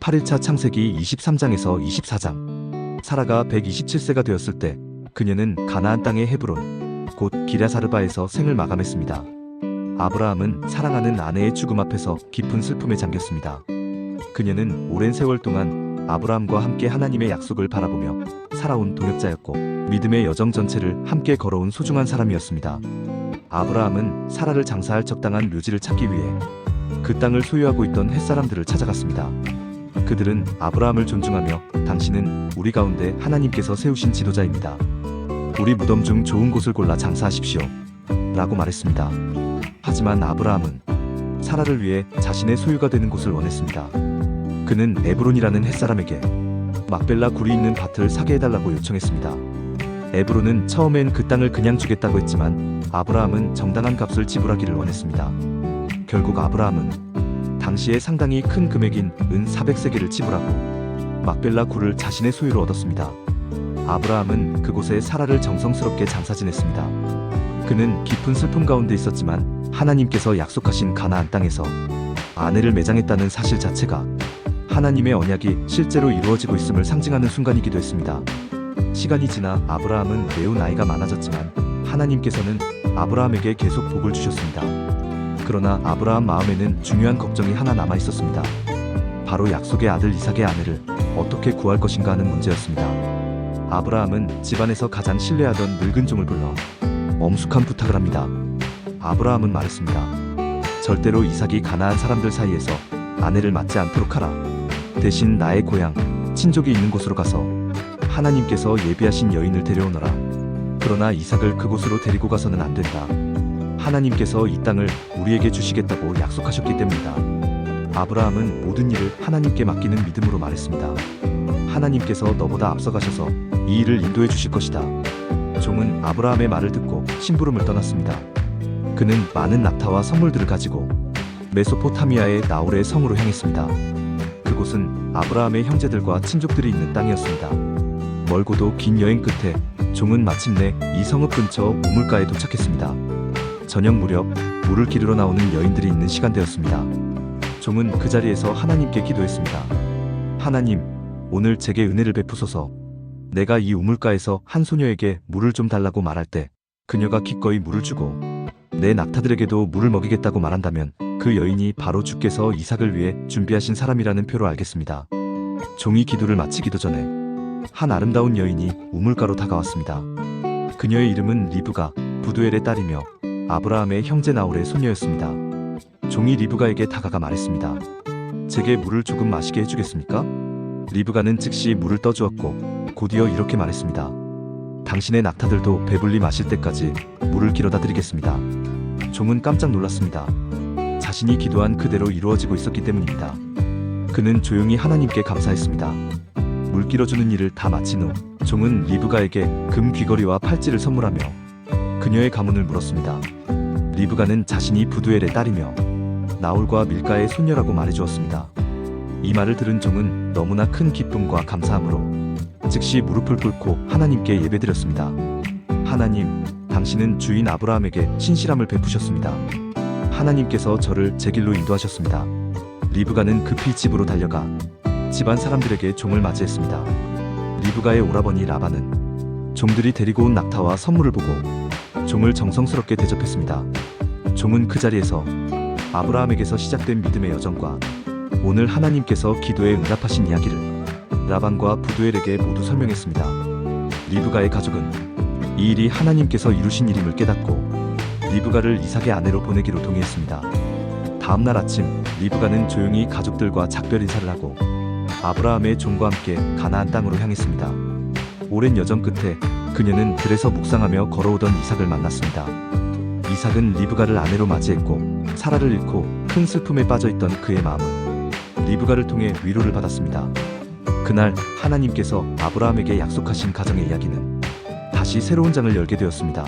8일차 창세기 23장에서 24장. 사라가 127세가 되었을 때 그녀는 가나안 땅의 헤브론 곧 기랴사르바에서 생을 마감했습니다. 아브라함은 사랑하는 아내의 죽음 앞에서 깊은 슬픔에 잠겼습니다. 그녀는 오랜 세월 동안 아브라함과 함께 하나님의 약속을 바라보며 살아온 동역자였고 믿음의 여정 전체를 함께 걸어온 소중한 사람이었습니다. 아브라함은 사라를 장사할 적당한 묘지를 찾기 위해 그 땅을 소유하고 있던 햇사람들을 찾아갔습니다. 그들은 아브라함을 존중하며 당신은 우리 가운데 하나님께서 세우신 지도자입니다. 우리 무덤 중 좋은 곳을 골라 장사하십시오 라고 말했습니다. 하지만 아브라함은 사라를 위해 자신의 소유가 되는 곳을 원했습니다. 그는 에브론이라는 햇사람에게 막벨라 굴이 있는 밭을 사게 해달라고 요청했습니다. 에브론은 처음엔 그 땅을 그냥 주겠다고 했지만 아브라함은 정당한 값을 지불하기를 원했습니다. 결국 아브라함은 당시에 상당히 큰 금액인 은 400세겔을 지불하고 막벨라 굴을 자신의 소유로 얻었습니다. 아브라함은 그곳에 사라를 정성스럽게 장사 지냈습니다. 그는 깊은 슬픔 가운데 있었지만 하나님께서 약속하신 가나안 땅에서 아내를 매장했다는 사실 자체가 하나님의 언약이 실제로 이루어지고 있음을 상징하는 순간이기도 했습니다. 시간이 지나 아브라함은 매우 나이가 많아졌지만 하나님께서는 아브라함에게 계속 복을 주셨습니다. 그러나 아브라함 마음에는 중요한 걱정이 하나 남아 있었습니다. 바로 약속의 아들 이삭의 아내를 어떻게 구할 것인가 하는 문제였습니다. 아브라함은 집안에서 가장 신뢰하던 늙은 종을 불러 엄숙한 부탁을 합니다. 아브라함은 말했습니다. 절대로 이삭이 가나안 사람들 사이에서 아내를 맞지 않도록 하라. 대신 나의 고향, 친족이 있는 곳으로 가서 하나님께서 예비하신 여인을 데려오너라. 그러나 이삭을 그곳으로 데리고 가서는 안 된다. 하나님께서 이 땅을 우리에게 주시겠다고 약속하셨기 때문이다. 아브라함은 모든 일을 하나님께 맡기는 믿음으로 말했습니다. 하나님께서 너보다 앞서가셔서 이 일을 인도해 주실 것이다. 종은 아브라함의 말을 듣고 심부름을 떠났습니다. 그는 많은 낙타와 선물들을 가지고 메소포타미아의 나홀의 성으로 향했습니다. 그곳은 아브라함의 형제들과 친족들이 있는 땅이었습니다. 멀고도 긴 여행 끝에 종은 마침내 이 성읍 근처 우물가에 도착했습니다. 저녁 무렵 물을 기르러 나오는 여인들이 있는 시간대였습니다. 종은 그 자리에서 하나님께 기도했습니다. 하나님, 오늘 제게 은혜를 베푸소서. 내가 이 우물가에서 한 소녀에게 물을 좀 달라고 말할 때 그녀가 기꺼이 물을 주고 내 낙타들에게도 물을 먹이겠다고 말한다면 그 여인이 바로 주께서 이삭을 위해 준비하신 사람이라는 표로 알겠습니다. 종이 기도를 마치기도 전에 한 아름다운 여인이 우물가로 다가왔습니다. 그녀의 이름은 리브가 부두엘의 딸이며 아브라함의 형제 나홀의 소녀였습니다. 종이 리브가에게 다가가 말했습니다. 제게 물을 조금 마시게 해주겠습니까? 리브가는 즉시 물을 떠주었고 곧이어 이렇게 말했습니다. 당신의 낙타들도 배불리 마실 때까지 물을 길어다 드리겠습니다. 종은 깜짝 놀랐습니다. 자신이 기도한 그대로 이루어지고 있었기 때문입니다. 그는 조용히 하나님께 감사했습니다. 물 길어주는 일을 다 마친 후 종은 리브가에게 금 귀걸이와 팔찌를 선물하며 그녀의 가문을 물었습니다. 리브가는 자신이 부두엘의 딸이며 나홀과 밀가의 손녀라고 말해주었습니다. 이 말을 들은 종은 너무나 큰 기쁨과 감사함으로 즉시 무릎을 꿇고 하나님께 예배드렸습니다. 하나님, 당신은 주인 아브라함에게 신실함을 베푸셨습니다. 하나님께서 저를 제 길로 인도하셨습니다. 리브가는 급히 집으로 달려가 집안 사람들에게 종을 맞이했습니다. 리브가의 오라버니 라반은 종들이 데리고 온 낙타와 선물을 보고 종을 정성스럽게 대접했습니다. 종은 그 자리에서 아브라함에게서 시작된 믿음의 여정과 오늘 하나님께서 기도에 응답하신 이야기를 라반과 부두엘에게 모두 설명했습니다. 리브가의 가족은 이 일이 하나님께서 이루신 일임을 깨닫고 리브가를 이삭의 아내로 보내기로 동의했습니다. 다음날 아침 리브가는 조용히 가족들과 작별 인사를 하고 아브라함의 종과 함께 가나안 땅으로 향했습니다. 오랜 여정 끝에 그녀는 들에서 묵상하며 걸어오던 이삭을 만났습니다. 이삭은 리브가를 아내로 맞이했고 사라를 잃고 큰 슬픔에 빠져있던 그의 마음은 리브가를 통해 위로를 받았습니다. 그날 하나님께서 아브라함에게 약속하신 가정의 이야기는 다시 새로운 장을 열게 되었습니다.